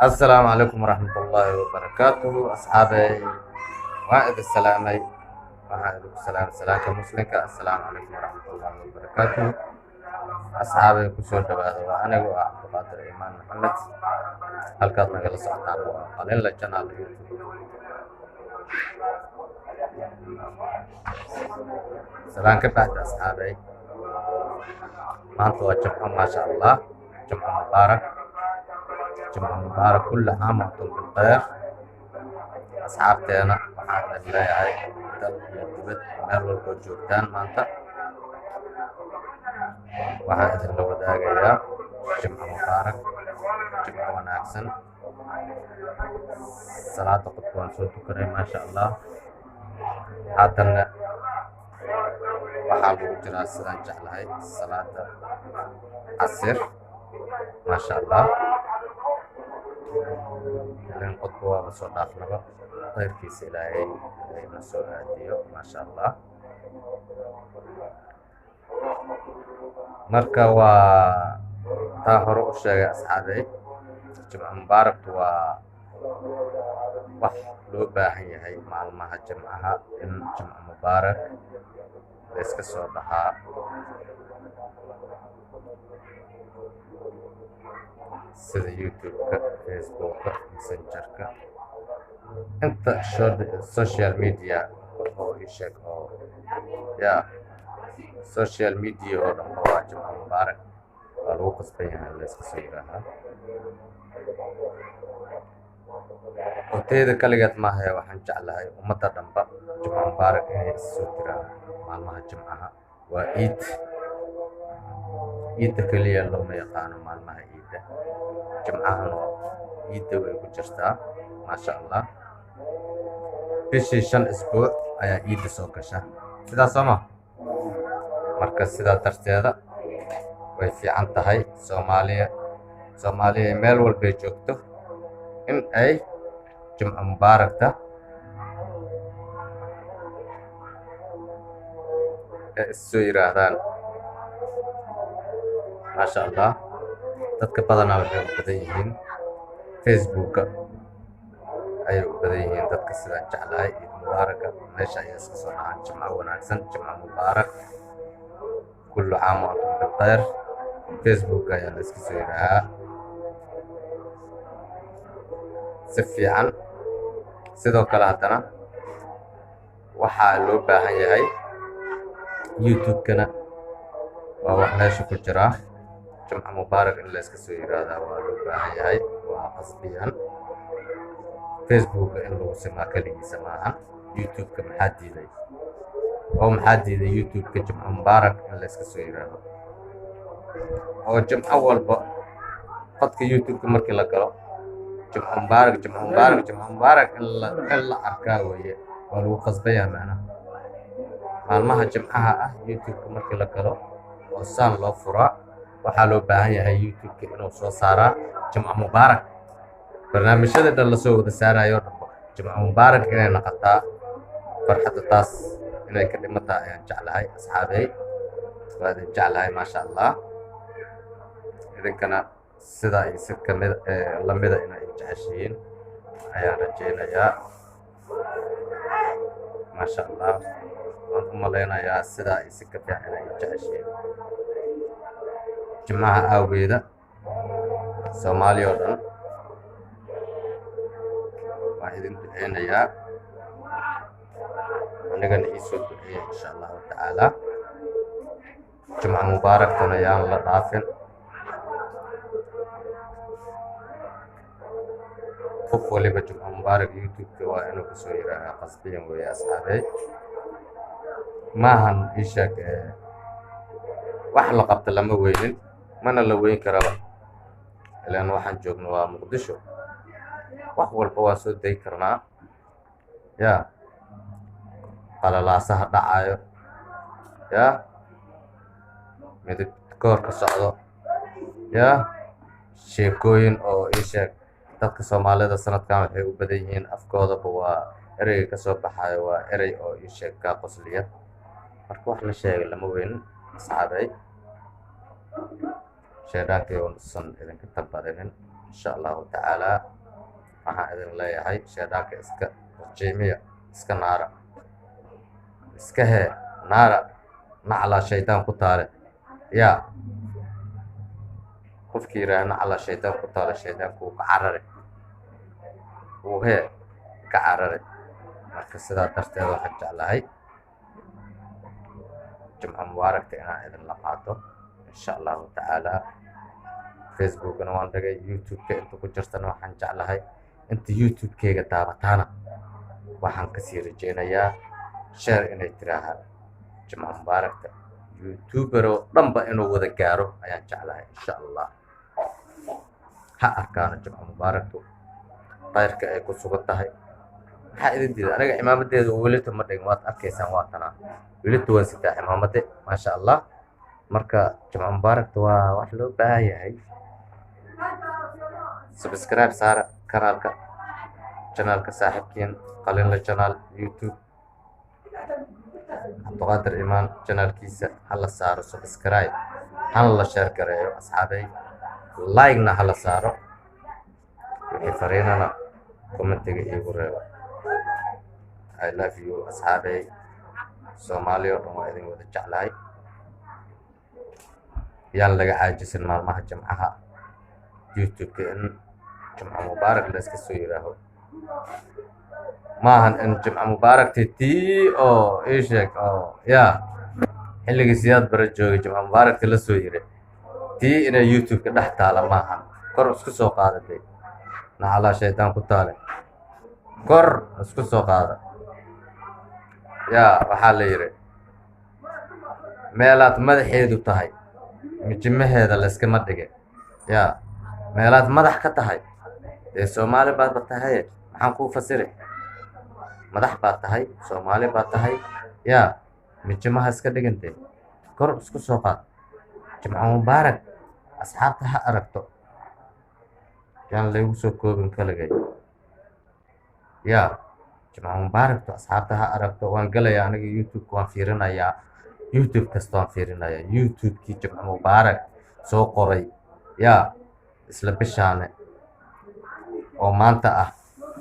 السلام عليكم ورحمة الله وبركاته أصحابي وائد السلامي وعليكم السلام سلامك مسلمك السلام عليكم ورحمة الله وبركاته أصحابي كسور دبادة وأنا وعبد القادر إيمان محمد هل كان نقل سعطان وقليل لجنا على اليوتيوب سلامك بعد أصحابي ما أنتوا جمعة ما شاء الله جمعة مبارك جمعة مبارك كل عام وأنتم بالخير أصحابتنا waxaan idin leeyahay dal iyo dibad meel walba joogtaan maanta waxaan idinla wadaagayaa jimco mubaarak jimco wanaagsan salaada qofka waan soo tukanay maasha allah haatanna waxaa lagu jiraa sidaan jeclahay salaada casir maasha allah ilan qodba waaba soo dhaafnaba khayrkiisa ilaahay na soo aadiyo maasha allah marka waa taa hore u sheegay asxaabey jimco mubaaraktu waa wax loo baahan yahay maalmaha jimcaha in jimco mubaarak la iska soo dhahaa sida youtube-ka facebooka messengerka inta social media oo ii sheeg oo ya social media oo dhan waa jimco mubaarak waa lagu qasban yahay in la iska soo yiraahaa horteyda kaligeed maahae waxaan jeclahay ummadda dhanba jimco mubaarak inay issoo jiraan maalmaha jimcaha waa ciidda keliya looma yaqaano maalmaha ciidda jimcahana ciidda way ku jirtaa maasha allah bishii 5 isbuuc ayaa ciidda soo gasha sidaas soo ma marka sidaa darteeda way fiican tahay soomaaliya meel walbay joogto in ay jimco mubaarakta ay issoo yiraahdaan maasha allah dadka badanaa waxay u badan yihiin facebooka ayay u badan yihiin dadka sidaan jeclahay ciid mubaaraka meesha ayaa iska soo dhahaan jimco wanaagsan jimco mubaarak kullu caam wa antum bilkhayr facebook ayaa la iska soo yiraahaa si fiican sidoo kale haddana waxaa loo baahan yahay youtube-kana waa wax meesha ku jiraa jimco mubaarak in la iska soo yiraahdaa waa loo baahan yahay waa qasbiyan facebooka in lagu simaa keligiisa maahan youtube-ka maxaa diiday youtube-ka jimco mubaarak in la iska soo yiraahdo oo jimco walba qodka youtube-ka markii la galo jimco mubaarak in la arkaa weeye waa lagu qasban yahay macnaha maalmaha jimcaha ah youtube-ka markii la galo oo saan loo furaa waxaa loo baahan yahay youtube-ka inuu soo saaraa jimco mubaarak barnaamijyada dhan lasoo wada saarayo dhanba jimco mubaarak inay noqotaa farxadda taas inay ka dhimataa ayaan jeclahay asxaabey waa idin jeclahay maasha allah idinkana sidaa iyo si kamid lamida inay jeceshihiin ayaan rajaynayaa maasha allah waan u malaynayaa sidaa iyo si ka fiican inay jeceshihiin jimcaha awgeeda soomaaliya oo dhan waan idin duceynayaa anigana iisoo duceeya insha allahu tacaala jimco mubaaraktana yaan la dhaafin qof waliba jimco mubaarak youtube-ka waa inuu kusoo yiraahaa qasbiyan weeye asxaabey maahan ii sheeg wax la qabta lama weynin mana la weyn karaba ilaan waxaan joogno waa muqdisho wax walba waan soo dayi karnaa ya qalalaasaha dhacayo ya midab koorka socdo ya sheekooyin oo ii sheeg dadka soomaalida sanadkan waxay u badan yihiin afkoodaba waa ereyga ka soo baxayo waa erey oo ii sheeg kaa qosliya marka wax la sheegay lama weynin asxaabey sheedhaankii uusan idinka tabadinin insha allahu tacaala. waxaan idin leeyahay shaydaanka iska rajiimiya, iska naara, iska hee naara, naclaa shaydaan ku taale. yaa qofkii yidhaah naclaa shaydaan ku taale, shaydaanku wuu ka carare, wuu hee ka carare. marka sidaa darteed waxaan jeclahay jimco mubaarakta inaan idinla qaato insha allahu tacaala. facebookna waan dhagay, youtube-ka inta ku jirtana waxaan jeclahay inta youtube-keyga daabataana waxaan kasii rajeynayaa sheer inay tiraahaan jimco mubaarakta youtuber oo dhanba inuu wada gaaro ayaan jeclahay insha allah. ha arkaano jimco mubaaraktu qayrka ay ku sugan tahay. maxaa idin diida aniga cimaamadeeda welita ma dhigin, waad arkaysaan waa tanaa welita waan sitaa cimaamade maasha allah. marka jimco mubaarakta waa wax loo baahan yahay. subscribe saara kanaalka saaxiibkiin qalinla channel youtube. cabdiqaadir imaan channelkiisa hala saaro subscribe, hana la share gareeyo asxaabay, like-na hala saaro, wixii fariinana commentiga iigu reebo. I love you asxaabay, soomaali oo dhan waa idin wada jeclahay. yaan laga caajisin maalmaha jimcaha youtube-ka in jimco mubaarak la iska soo yiraaho. maahan in jimco mubaarakti tii oo ii sheeg oo yaa xilligii siyaad bara joogay jimco mubaarakti la soo yiri tii inay youtube-ka dhex taala maahan. kor isku soo qaadatay nacalaa shaydaan ku taale, kor isku soo qaada. yaa waxaa la yidhi meelaad madaxeedu tahay mijimaheeda layskama dhige. yaa meelaad madax ka tahay dee soomaali baadba tahay, maxaan kuu fasiri? madax baad tahay, soomaali baad tahay. yaa mijimaha iska dhigantee kor isku soo qaad. jimco mubaarak asxaabta ha aragto, yaan laygu soo koobin kaligay. yaa jimco mubaarakto asxaabta ha aragto. waan gelayaa aniga youtube-ka, waan fiirinayaa youtube kasta, waan fiirinayaa youtube-kii jimco mubaarak soo qoray. yaa isla bishaane oo maanta ah,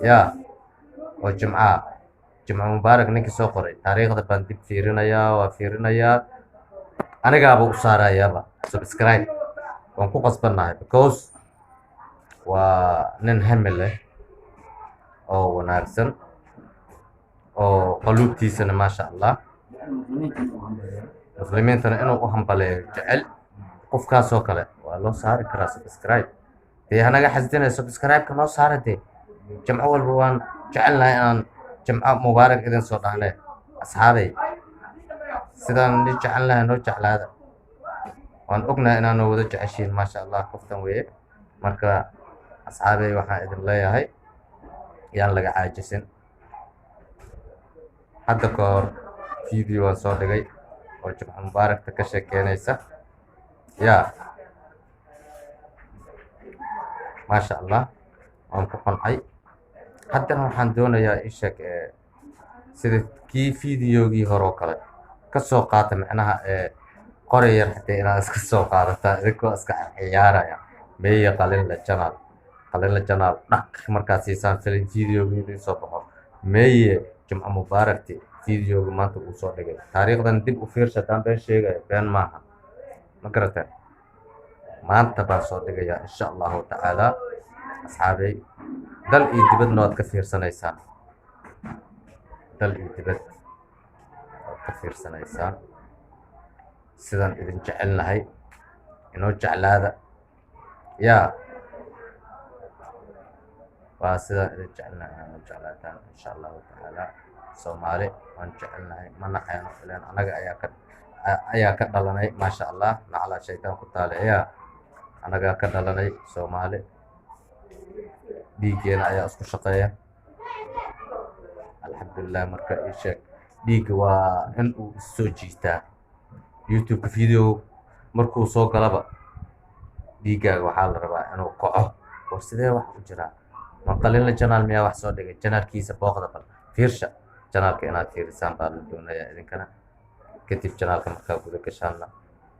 yaa oo jimca mubaarak ninkii soo qoray taariikhda baan dib fiirinayaa, waa fiirinayaa. anigaaba u saarayaaba subscribe, waan ku qasbannahay because waa nin hami leh oo wanaagsan oo qaluubtiisana maasha allah muslimiintana inuu u hambaleeyo jecel. qofkaasoo kale waa loo saari karaa subscribe. dee hanaga xasdinay subscribe-ka noo saara. dee jimco walba waan jecelnahay inaan jimco mubaarak idin soo dhahnee asxaabay. sidaan ni jecelnahay noo jeclaada. waan ognahay inaanoo wada jeceshiin maasha allah qoftan weeye. marka asxaabay waxaan idin leeyahay yaan laga caajisin. hadda ka hor video waan soo dhigay oo jimco mubaarakta ka sheekeynaysa. yaa maasha allah waan ku qancay. haddana waxaan doonayaa isheeg sida kii videogii hore oo kale ka soo qaata macnaha qori yar xatee inaad iska soo qaadataa idinkoo iska ciyaaraya. meeye qalinla channel dhaq markaad siisaan filin videogii idin soo baxo. meeye jimco mubaarakti videoga maanta uu soo dhigay. taariikhdan dib u fiirsha haddaan been sheegaya been maaha, ma garateen. maanta baan soo dhigayaa insha allahu tacaala asxaabay. dal iyo dibadna waad ka fiirsanaysaan, dal iyo dibad waad ka fiirsanaysaan. sidaan idin jecelnahay inoo jeclaada. yaa waa sidaan idin jecelnahay inoo jeclaataan insha allahu tacaala. soomaali waan jecelnahay, ma naqayno ileen anaga ayaa ka dhalanay maasha allah. naclaa shaydaan ku taale. yaa anagaa ka dhalanay soomaali, dhiiggeena ayaa isku shaqeeya alxamdulilah. marka ii sheeg dhiigga waa in uu issoo jiitaa. youtube-ka video markuu soo galaba dhiiggaaga waxaa la rabaa inuu kaco. war sidee wax u jiraa? ma qalinla channel miyaa wax soo dhigay? channelkiisa booqda bal fiirsha. channelka inaad fiirisaan baa la doonayaa idinkana. kadib channelka markaa guda gashaanna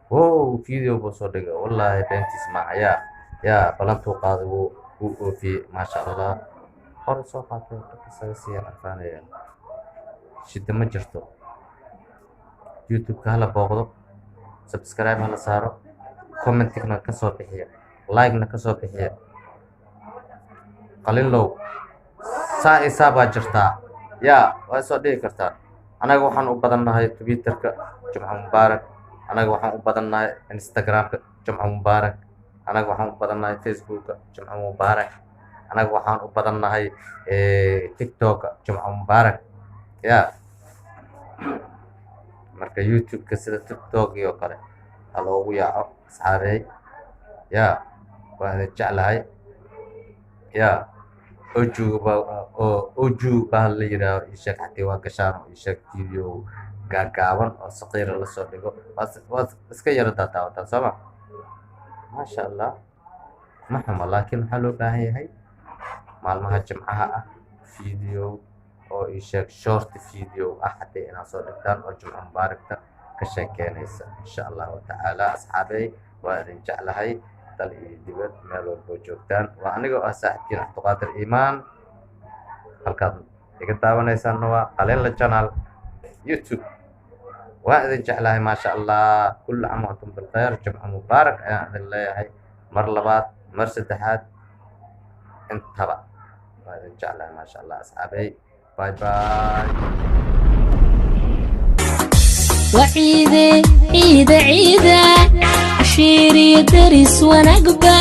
wow video buu soo dhigay wallaahi beentiis maaha. yaa يا بلانتو قادو وفي ما شاء الله hore soo qaatay isaga sii arfaanaya shida ma jirto youtube-ka hala booqdo subscribe hala saaro comment-na ka soo bixiya like-na ka soo bixiya qalilow saa isaabaa jirtaa yaa waa soo dhigi kartaa anaga waxaan u badannahay twitterka jumca mubaarak anaga waxaan u badannahay instagramka jumca mubaarak anaga waxaan u badannahay facebooka jumca mubaarak anaga waxaan u badannahay tiktok jumca mubaarak yaa marka youtube-ka sida tiktok iyo kale ha loogu yaaco asxaabey yaa waan jeclahay yaa oju baa la yidhaaho isheeg xatii waa gashaan oo isheeg video gaagaaban oo saqiira lasoo dhigo waad iska yara daataawataa sooma maasha allah ma xumo laakiin waxaa loo baahan yahay maalmaha jimcaha ah video oo isheeg short video ah haddii inaad soo dhigtaan oo jumca mubaaragta ka sheekeynaysa insha allahu tacaala asxaabey waa idin jeclahay dal iyo dibad meel walboo joogtaan waa anigoo ah saaxiibkiin cabdiqaadir iimaan halkaad iga daawanaysaanna waa qaleela channel youtube waa idin jeclahay maasha allah kullu caam wa antum bilkhayr jumca mubaarak ayaan idin leeyahay mar labaad mar saddexaad intaba waa idin jeclahay maasha allah asxaabey باي باي وعيدة عيدة عيدة عشيري درس ونقبة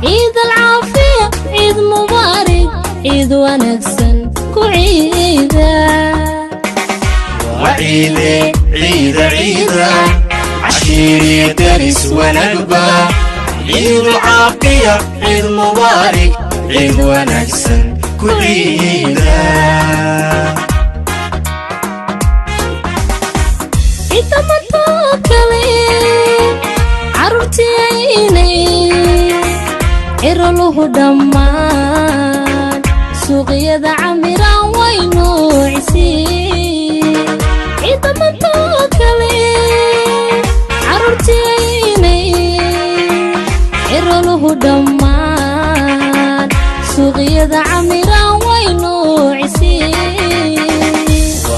عيد العافية عيد مبارك عيد ونكسن كعيدة وعيدة عيدة عيدة عشيري درس ونقبة عيد العافية عيد مبارك عيد ونكسن كعيدة عيد مطوكلي عرفتي عيني عرله دمان سوقيا عمرا وينو عسي عيد مطوكلي عرفتي عيني عرله دمان سوقيا عمرا وينو عسي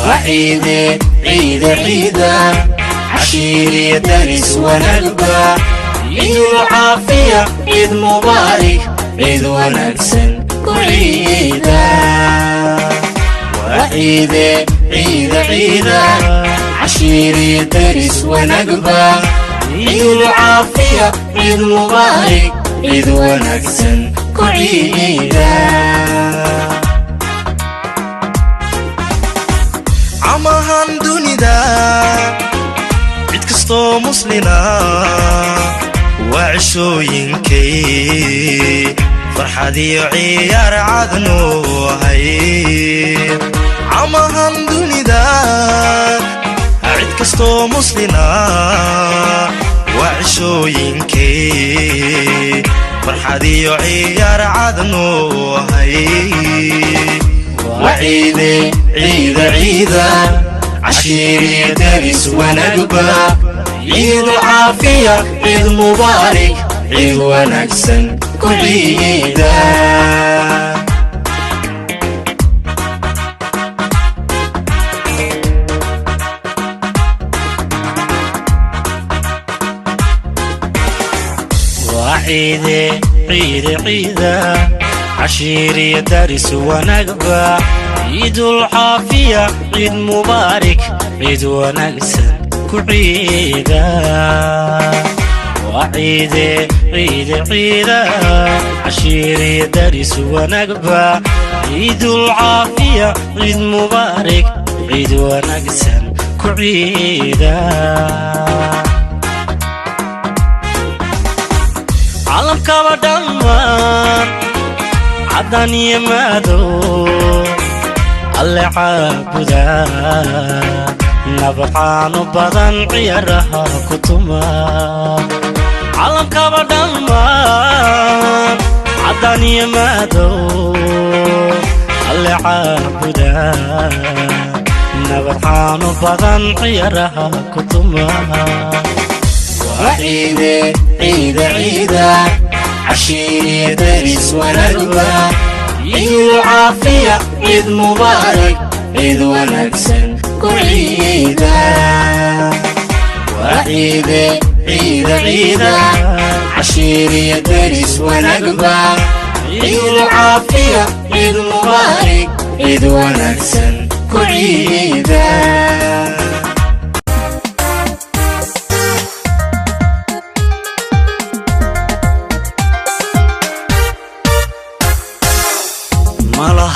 وعيدة عيدة عيدة عشيري درس ونقبة عيد العافية عيد مبارك عيد ونكسن كعيدة وعيدة عيدة عيدة عشيري درس ونقبة عيد العافية عيد مبارك عيد ونكسن كعيدة عمهان دونيدا عيد كستو مسلنا وعشوينكي فرحة عيار عدنو هاي عمهان دونيدا عيد كستو مسلنا وعشوينكي فرحة عيار عدنو هاي وعيدة عيدة عيدة عشيري درس ونقبة عيد العافية عيد مبارك عيد ونكسن كعيدة وعيدة عيدة عيدة عشيري درس ونقبة عيد العافية عيد مبارك عيد ونكسن كعيدة وعيدة عيدة عيدة عشيري درس ونقبة عيد العافية عيد مبارك عيد ونكسن كعيدة عالم كما دمان عدن يمادو اللي عابدا نبقان بدن عيارها كتما عالم كما دمان عدن يمادو اللي عابدا نبقان بدن عيارها كتما وعيدة عيدة عيدة عشيري درس ونقبة عيد العافية عيد مبارك عيد ونكسن كعيدا وعيد عيد عيدا عشيري درس ونقبة عيد العافية عيد مبارك عيد ونكسن كعيدا malah